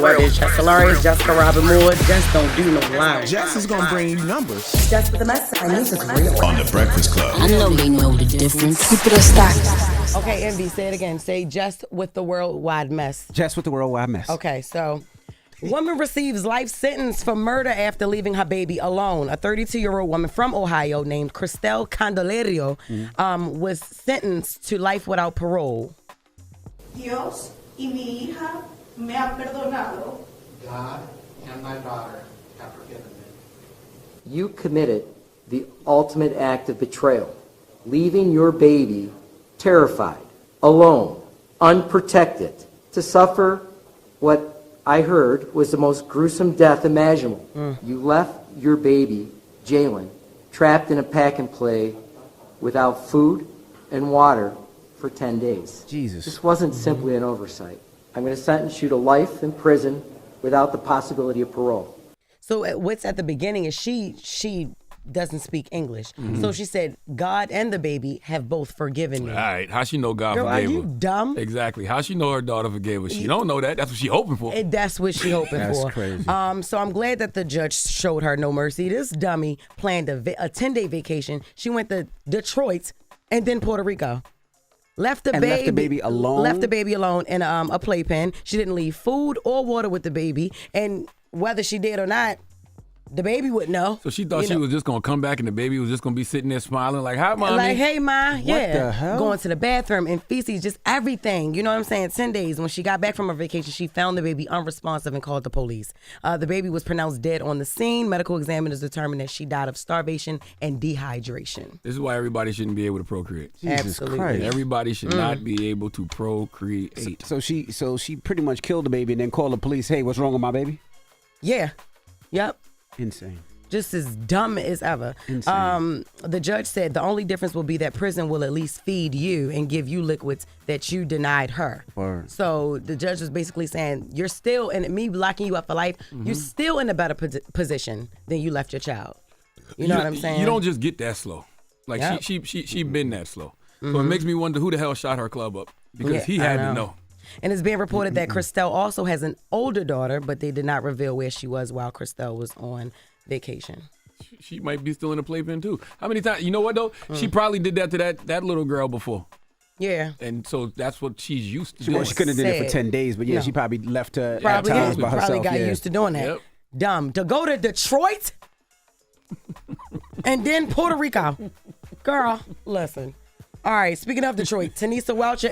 Whether it's Jess Hilarious, Jessica Robin Moore, Jess don't do no lying. Jess is gonna bring you numbers. Jess With The Mess, I need this real. On The Breakfast Club. I know they know the difference. Keep it a stack. Okay, Envy, say it again. Say Jess With The Worldwide Mess. Jess With The Worldwide Mess. Okay, so woman receives life sentence for murder after leaving her baby alone. A 32-year-old woman from Ohio named Cristel Candelario was sentenced to life without parole. Dios y mi hija me han perdonado. God and my daughter have forgiven me. You committed the ultimate act of betrayal, leaving your baby terrified, alone, unprotected, to suffer what I heard was the most gruesome death imaginable. You left your baby, Jalen, trapped in a pack and play without food and water for 10 days. Jesus. This wasn't simply an oversight. I'm going to sentence you to life in prison without the possibility of parole. So what's at the beginning is she doesn't speak English. So she said, God and the baby have both forgiven me. All right, how she know God Girl, are forgave you her? dumb? Exactly. How she know her daughter forgave her? She don't know that. That's what she hoping for. That's what she hoping That's for. crazy. So I'm glad that the judge showed her no mercy. This dummy planned a 10-day vacation. She went to Detroit and then Puerto Rico. Left the baby alone? Left the baby alone in a playpen. She didn't leave food or water with the baby. And whether she did or not, the baby would know. So she thought she was just going to come back and the baby was just going to be sitting there smiling like, hi, mommy. Like, hey, ma. What the hell? Going to the bathroom and feces, just everything. You know what I'm saying? 10 days. When she got back from her vacation, she found the baby unresponsive and called the police. The baby was pronounced dead on the scene. Medical examiners determined that she died of starvation and dehydration. This is why everybody shouldn't be able to procreate. Jesus Absolutely. Christ. Everybody should not be able to procreate. So she pretty much killed the baby and then called the police. Hey, what's wrong with my baby? Yeah. Yep. Insane. Just as dumb as ever. Insane. The judge said the only difference will be that prison will at least feed you and give you liquids that you denied her. Word. So the judge was basically saying, you're still, and me locking you up for life, you're still in a better position than you left your child. You know what I'm saying? You don't just get that slow. Like Yep. she been that slow. So it makes me wonder who the hell shot her club up because he had to know. And it's being reported that Cristel also has an older daughter, but they did not reveal where she was while Cristel was on vacation. She might be still in the playpen too. How many times? You know what though? She probably did that to that little girl before. Yeah. And so that's what she's used to Well, doing. she couldn't have did it for Sad. 10 days, but yeah, No. she probably left her Probably, at times by probably herself. got yeah. used to doing that. Yep. Dumb. To go to Detroit and then Puerto Rico. Girl, listen. All right, speaking of Detroit, Tanisa Welch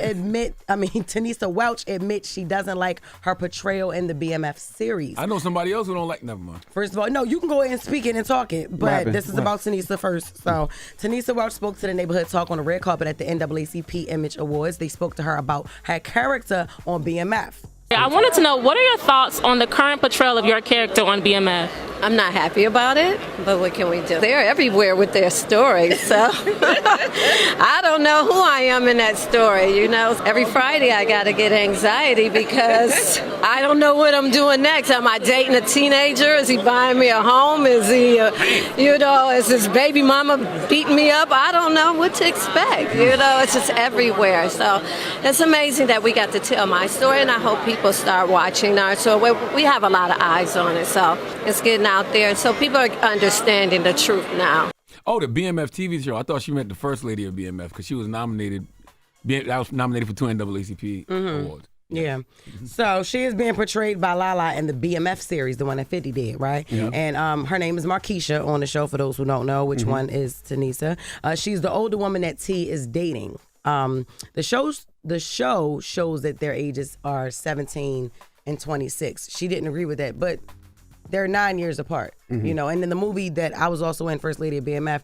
admits she doesn't like her portrayal in the BMF series. I know somebody else who don't like. Never mind. First of all, no, you can go ahead and speak it and talk it, but happened? this is What? about Tanisa first. So, Tanisa Welch spoke to the Neighborhood Talk on the red carpet at the NAACP Image Awards. They spoke to her about her character on BMF. I wanted to know, what are your thoughts on the current portrayal of your character on BMF? I'm not happy about it, but what can we do? They're everywhere with their stories, so I don't know who I am in that story, you know. Every Friday I got to get anxiety because I don't know what I'm doing next. Am I dating a teenager? Is he buying me a home? Is he, is his baby mama beating me up? I don't know what to expect, It's just everywhere. So it's amazing that we got to tell my story, and I hope people start watching now. So we have a lot of eyes on it, so it's getting out there, so people are understanding the truth now. Oh, the BMF TV show. I thought she meant the first lady of BMF because she was nominated. I was nominated for 2 NAACP awards. Yeah. So she is being portrayed by Lala in the BMF series, the one that 50 did, right? Yeah. And her name is Markeisha on the show, for those who don't know which one is Tanisa. She's the older woman that T is dating. The show shows that their ages are 17 and 26. She didn't agree with that, but they're 9 years apart, And in the movie that I was also in, First Lady of BMF,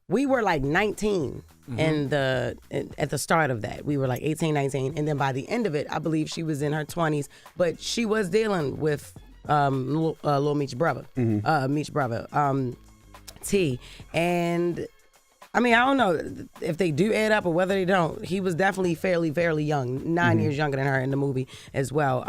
we were like 19 at the start of that. We were like 18, 19. And then by the end of it, I believe she was in her 20s, but she was dealing with Lil Meech's brother, T. And I mean, I don't know if they do add up or whether they don't. He was definitely fairly young, 9 years younger than her in the movie as well.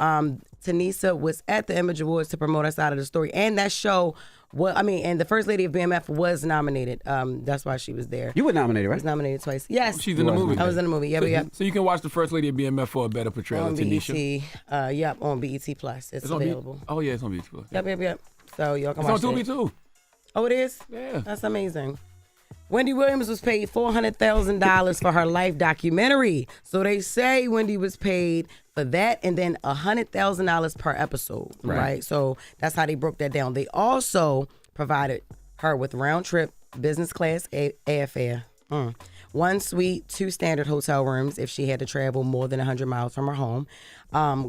Tanisa was at the Image Awards to promote her side of the story, and that show and the first lady of BMF was nominated. That's why she was there. You were nominated, right? I was nominated twice. Yes. She's in the movie. I was in the movie. Yeah, So you can watch the first lady of BMF for a better portrayal on of Tanisha. BET. On BET Plus. It's available. Oh yeah, it's on BET Plus. Yep. So y'all can It's watch on it. Tubi too. Oh, it is? Yeah. That's amazing. Wendy Williams was paid $400,000 for her life documentary. So they say Wendy was paid for that and then $100,000 per episode, right? So that's how they broke that down. They also provided her with round trip business class airfare, 1 suite, 2 standard hotel rooms if she had to travel more than 100 miles from her home,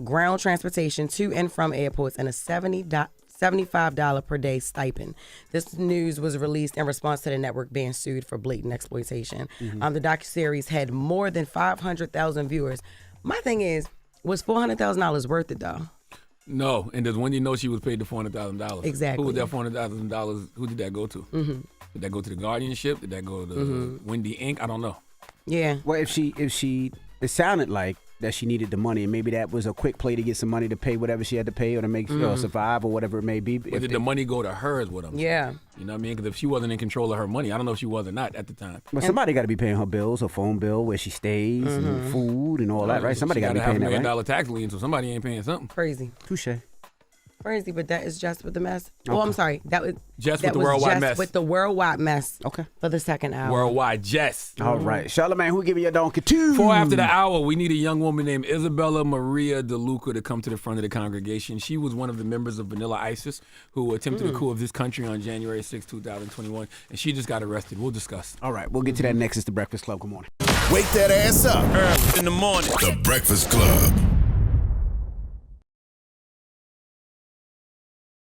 ground transportation to and from airports, and a $75 per day stipend. This news was released in response to the network being sued for blatant exploitation. The docuseries had more than 500,000 viewers. My thing is, was $400,000 worth it though? No, and does Wendy know she was paid the $400,000? Exactly. Who was that $400,000? Who did that go to? Did that go to the guardianship? Did that go to Wendy Inc.? I don't know. Yeah. Well, if she, it sounded like that she needed the money, and maybe that was a quick play to get some money to pay whatever she had to pay or to make survive or whatever it may be. But did the money go to her is what I'm saying. Yeah. You know what I mean? Because if she wasn't in control of her money, I don't know if she was or not at the time. But somebody got to be paying her bills, her phone bill, where she stays, and food and all that, right? Somebody got to be paying that, right? $1 million tax lien, so somebody ain't paying something. Crazy. Touche. Crazy, but that is Jess with the Mess. Oh, I'm sorry. That was Jess with the Worldwide Mess. With the Worldwide Mess. Okay. For the second hour. Worldwide Jess. All right. Charlamagne, who giving your donkey two? 4 after the hour, we need a young woman named Isabella Maria DeLuca to come to the front of the congregation. She was one of the members of Vanilla ISIS who attempted a coup of this country on January 6, 2021, and she just got arrested. We'll discuss. All right. We'll get to that next. It's The Breakfast Club. Good morning. Wake that ass up early in the morning. The Breakfast Club.